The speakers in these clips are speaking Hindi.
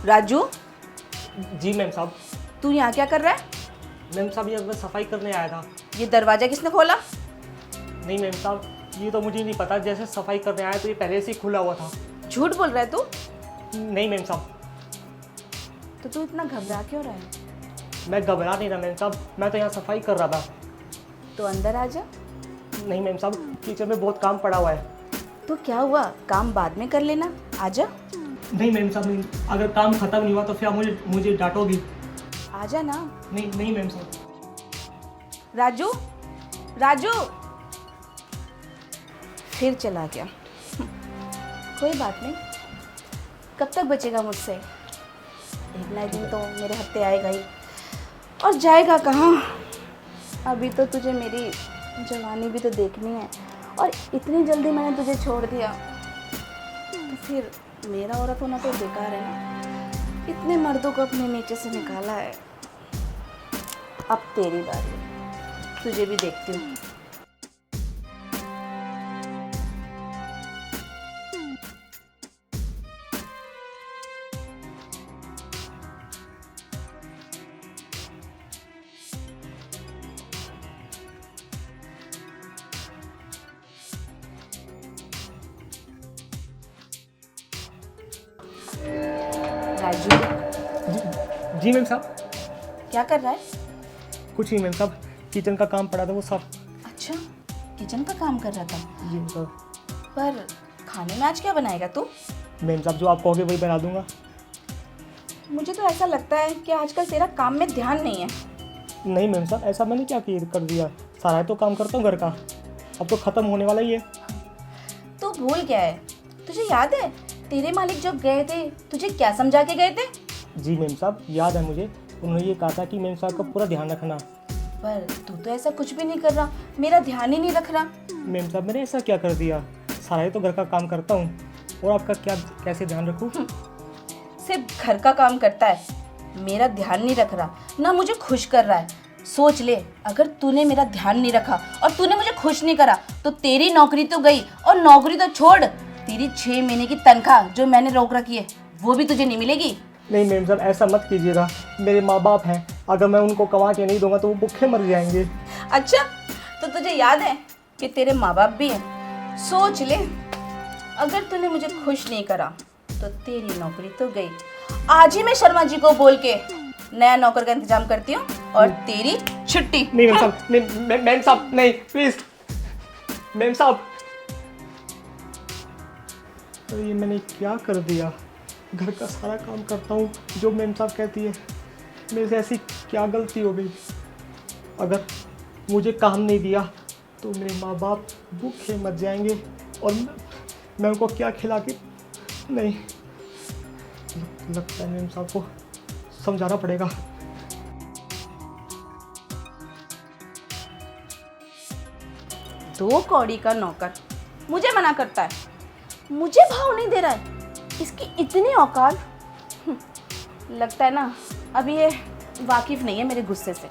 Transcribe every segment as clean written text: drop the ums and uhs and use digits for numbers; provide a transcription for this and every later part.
राजू, जी मैम साहब। तू यहाँ क्या कर रहा है? मैम साहब, ये मैं सफाई करने आया था। ये दरवाजा किसने खोला? नहीं मैम साहब, ये तो मुझे नहीं पता, जैसे सफाई करने आया तो ये पहले से ही खुला हुआ था। झूठ बोल रहा है तू? नहीं मैम साहब। तो तू इतना घबरा क्यों रहा है? मैं घबरा नहीं रहा मैम साहब, मैं तो यहाँ सफाई कर रहा था। तो अंदर आ जा। नहीं मैम साहब, किचन में बहुत काम पड़ा हुआ है। तो क्या हुआ, काम बाद में कर लेना, आजा। नहीं मैम साहब, नहीं, अगर काम खत्म नहीं हुआ तो फिर आप मुझे डांटोगी। आजा ना। नहीं नहीं मैम साहब। राजू, राजू, फिर चला गया। कोई बात नहीं, कब तक बचेगा मुझसे? एक ना एक दिन तो मेरे हत्थे आएगा ही, और जाएगा कहाँ? अभी तो तुझे मेरी जवानी भी तो देखनी है, और इतनी जल्दी मैंने तुझे छोड़ दिया तो फिर मेरा औरत होना तो बेकार है ना। इतने मर्दों को अपने नीचे से निकाला है। अब तेरी बारी है, तुझे भी देखती हूँ। राजू, जी मैम साहब। क्या कर रहा है? कुछ नहीं मैम साहब, किचन का काम पड़ा था वो सब। अच्छा, किचन का काम कर रहा था। जी मैम साहब। पर खाने में आज क्या बनाएगा तू? मैम साहब, जो आप कहोगे वही बना दूंगा। मुझे तो ऐसा लगता है कि आजकल तेरा काम में ध्यान नहीं है। नहीं मैम साहब, ऐसा मैंने क्या कर दिया, सारा तो काम करता हूँ घर का, अब तो ख़त्म होने वाला ही है। तू भूल गया है? तुझे याद है तेरे मालिक जब गए थे तुझे क्या समझा के गए थे? जी मैम साहब, याद है मुझे। उन्होंने ये कहा था कि मैम साहब का पूरा ध्यान रखना। पर तू तो ऐसा कुछ भी नहीं कर रहा, मेरा ध्यान ही नहीं रख रहा। मैम साहब, मैंने ऐसा क्या कर दिया, सारा ही तो घर का काम करता हूँ, और आपका क्या कैसे ध्यान रखूँ? सिर्फ घर का काम करता है, मेरा ध्यान नहीं रख रहा, ना मुझे खुश कर रहा है। सोच ले, अगर तूने मेरा ध्यान नहीं रखा और तूने मुझे खुश नहीं करा तो तेरी नौकरी तो गई, और नौकरी तो छोड़, तेरी 6 महीने की तनख्वाह जो मैंने रोक रखी है वो भी तुझे नहीं मिलेगी। नहीं मैम साहब, ऐसा मत कीजिएगा, मेरे माँ बाप हैं, अगर मैं उनको कमा के नहीं दूंगा तो वो भूखे मर जाएंगे। अच्छा, तो तुझे याद है कि तेरे माँ बाप भी हैं? सोच ले, अगर तूने मुझे खुश नहीं करा तो तेरी नौकरी तो गई। आज ही मैं शर्मा जी को बोल के नया नौकर का इंतजाम करती हूँ और तेरी छुट्टी। नहीं मैम साहब, नहीं मैम साहब, नहीं प्लीज मैम साहब। अरे ये मैंने क्या कर दिया, घर का सारा काम करता हूँ जो मैम साहब कहती है, मेरे से ऐसी क्या गलती हो गई? अगर मुझे काम नहीं दिया तो मेरे माँ बाप भूखे मर जाएंगे, और मैं उनको क्या खिला के, नहीं, लगता है मैम साहब को समझाना पड़ेगा। दो कौड़ी का नौकर मुझे मना करता है, मुझे भाव नहीं दे रहा है, इसकी इतनी औकात। लगता है ना अभी ये वाकिफ नहीं है मेरे गुस्से से,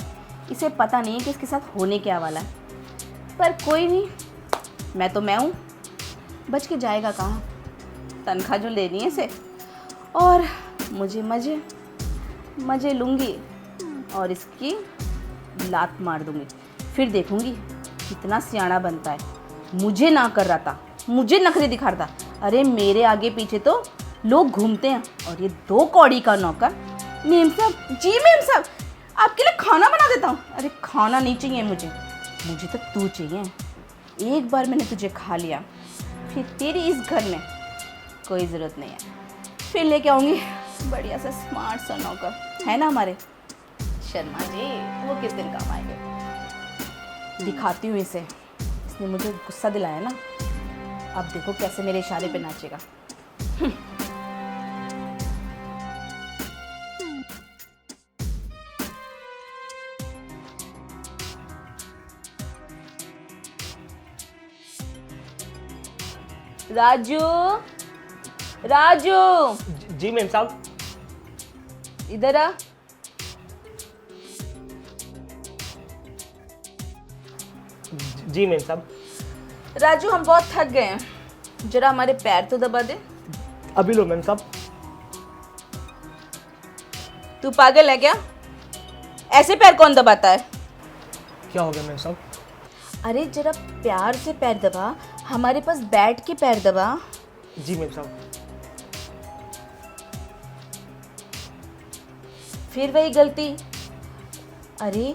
इसे पता नहीं है कि इसके साथ होने क्या वाला है। पर कोई नहीं, मैं तो मैं हूँ, बच के जाएगा कहाँ? तनख्वाह जो लेनी है इसे, और मुझे मजे मजे लूँगी और इसकी लात मार दूँगी, फिर देखूँगी कितना सियाना बनता है। मुझे ना कर रहा था, मुझे नखरे दिखा रहा था। अरे मेरे आगे पीछे तो लोग घूमते हैं, और ये दो कौड़ी का नौकर। मेम साहब, जी मेम साहब, आपके लिए खाना बना देता हूँ। अरे खाना नहीं चाहिए मुझे, मुझे तो तू चाहिए। एक बार मैंने तुझे खा लिया, फिर तेरी इस घर में कोई ज़रूरत नहीं है। फिर लेके आऊँगी बढ़िया सा स्मार्ट सा नौकर, है ना हमारे शर्मा जी, वो किस दिन काम आएंगे। दिखाती हूँ इसे, इसने मुझे गुस्सा दिलाया ना, अब देखो कैसे मेरे इशारे पे नाचेगा। राजू, राजू, जी मैम साहब। इधर आ। जी मैम साहब। राजू, हम बहुत थक गए हैं, जरा हमारे पैर तो दबा दे। अभी लो मैम साहब। तू पागल है क्या? ऐसे पैर कौन दबाता है? क्या हो गया मेम साहब? अरे जरा प्यार से पैर दबा, हमारे पास बैठ के पैर दबा। जी मेम साहब। फिर वही गलती। अरे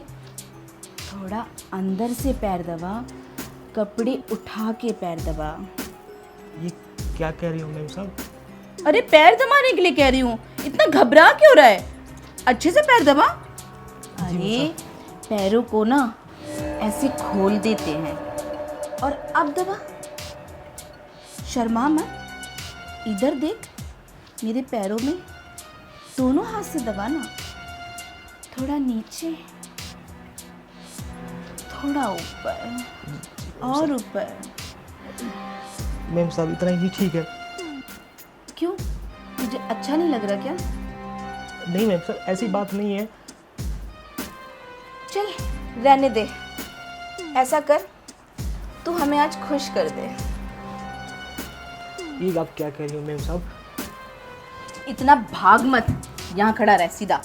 थोड़ा अंदर से पैर दबा, कपड़े उठा के पैर दबा। ये क्या कह रही हो मेम साहब? अरे पैर दबाने के लिए कह रही हूँ, इतना घबरा क्यों रहा है? अच्छे से पैर दबा। अरे पैरों को ना ऐसे खोल देते हैं और अब दबा। शर्मा मत, इधर देख, मेरे पैरों में दोनों हाथ से दबा ना। थोड़ा नीचे, थोड़ा ऊपर और ऊपर। मेम साहब इतना ही ठीक है। क्यों, तुझे अच्छा नहीं लग रहा क्या? नहीं मेम साहब, ऐसी बात नहीं है। चल रहने दे। ऐसा कर, तू हमें आज खुश कर दे। ये आप क्या कह रही हो मेम साहब? इतना भाग मत, यहाँ खड़ा रह सीधा।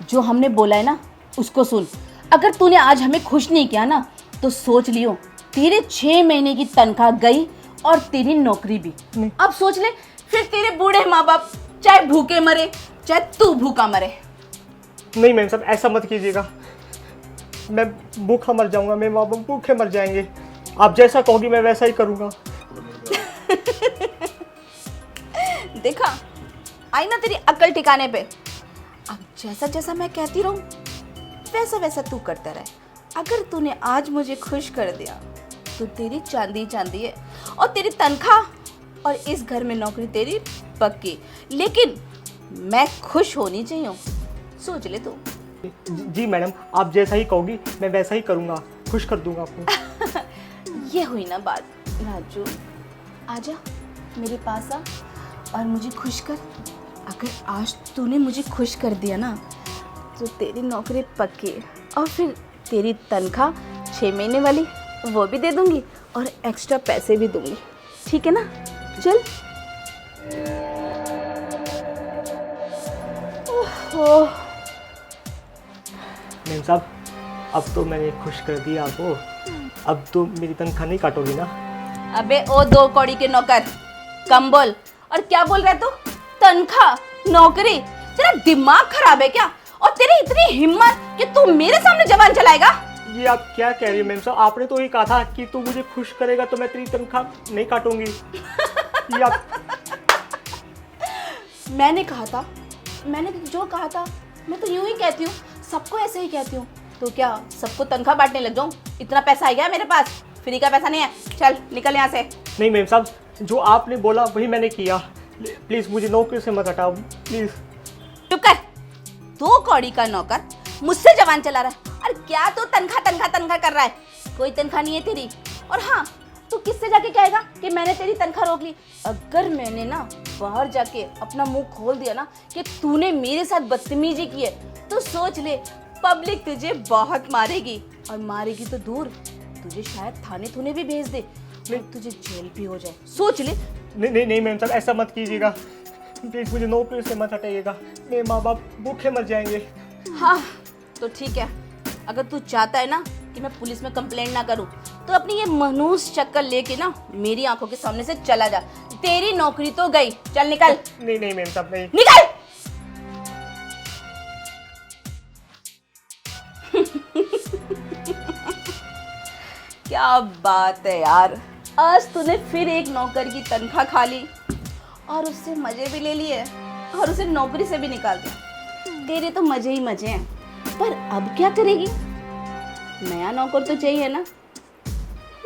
जो हमने बोला है ना उसको सुन। अगर तूने आज हमें खुश नहीं किया ना तो सोच लियो तेरे 6 महीने की तनख्वाह गई और तेरी नौकरी भी। नहीं। अब सोच ले, फिर तेरे बूढ़े माँ बाप चाहे भूखे मरे चाहे तू भूखा मरे। नहीं मेम साहब, ऐसा मत कीजिएगा। मैं भूखा मर जाऊंगा, मेरे माँ बाप भूखे मर जाएंगे। आप जैसा कहोगी मैं वैसा ही करूंगा। देखा, आई ना तेरी अक्ल ठिकाने पे। अब जैसा जैसा मैं कहती रहूं वैसा वैसा तू करता रहे। अगर तूने आज मुझे खुश कर दिया तो तेरी चांदी चांदी है और तेरी तनख्वाह और इस घर में नौकरी तेरी पक्की। लेकिन मैं खुश होनी चाहिए, सोच ले तू। जी मैडम, आप जैसा ही कहोगी मैं वैसा ही करूंगा, खुश कर दूंगा आपको। ये हुई ना बात। राजू आजा मेरे पास आ और मुझे खुश कर। अगर आज तूने मुझे खुश कर दिया ना तो तेरी नौकरी पक्की है और फिर तेरी तनख्वाह 6 महीने वाली वो भी दे दूंगी और एक्स्ट्रा पैसे भी दूंगी। ठीक है ना? चल। ओह, मेम साहब, अब तो मैंने खुश कर दिया आपको। अब तो मेरी तनख्वाह नहीं काटोगी ना? अबे ओ 2 कौड़ी के नौकर, कम बोल। और क्या बोल रहा है तू? तनख्वाह, नौकरी? तेरा दिमाग खराब है क्या? और तेरी इतनी हिम्मत कि तू मेरे सामने जबान चलाएगा? ये आप क्या कह रही हो मेम साहब? आपने तो ही कहा था कि तू मुझे खुश करेगा तो मैं तेरी तनख्वाह नहीं काटूंगी। ये आप मैंने कहा था, मैंने जो कहा था मैं तो यूं ही कहती हूँ, सबको ऐसे ही कहती हूँ। तो क्या सबको तनख्वाह बांटने लग जाऊँ? इतना पैसा आ गया मेरे पास, फ्री का पैसा नहीं है। चल निकल यहाँ से। नहीं मेम साहब, जो आपने बोला वही मैंने किया। प्लीज मुझे नौकरी से मत हटाओ प्लीज। चुप कर। 2 कौड़ी का नौकर मुझसे जबान चला रहा है और क्या तो तनख्वाह तनख्वाह तनख्वाह कर रहा है? कोई तनख्वाह नहीं है तेरी। और हाँ, तू किससे जाके कहेगा कि मैंने तेरी तनख्वाह रोक ली? अगर मैंने ना बाहर जाके अपना मुंह खोल दिया ना कि तूने मेरे साथ बदतमीजी की है तो सोच ले, पब्लिक तुझे बहुत मारेगी। और मारेगी तो दूर, तुझे शायद थाने थूने भी भेज दे और तुझे जेल भी हो जाए। सोच ले। नहीं नहीं नहीं मैम साहब, ऐसा मत कीजिएगा प्लीज। मुझे नौकरी से मत हटाइएगा, मेरे माँ बाप भूखे मर जाएंगे। हाँ तो ठीक है, अगर तू चाहता है ना कि मैं पुलिस में कंप्लेंट ना करूं तो अपनी ये मनहूस शक्ल लेके ना मेरी आंखों के सामने से चला जा। तेरी नौकरी तो गई। चल निकल। नहीं नहीं मैम साहब, नहीं। निकल। क्या बात है यार, आज तूने फिर एक नौकर की तनख्वाह खा ली और उससे मजे भी ले लिए और उसे नौकरी से भी निकाल दिया। तेरे तो मजे ही मजे हैं। पर अब क्या करेगी? नया नौकर तो चाहिए ना।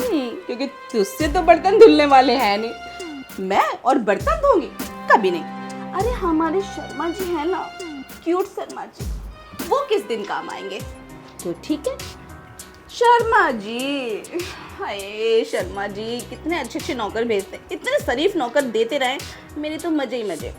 क्योंकि तुझसे तो बर्तन धुलने वाले हैं नहीं। मैं और बर्तन धोंगी? कभी नहीं। अरे हमारे शर्मा जी है ना, क्यूट शर्मा जी, वो किस दिन काम आएंगे? तो ठीक है, शर्मा जी। हाय शर्मा जी, कितने अच्छे अच्छे नौकर भेजते हैं, इतने शरीफ नौकर देते रहे, मेरे तो मजे ही मजे।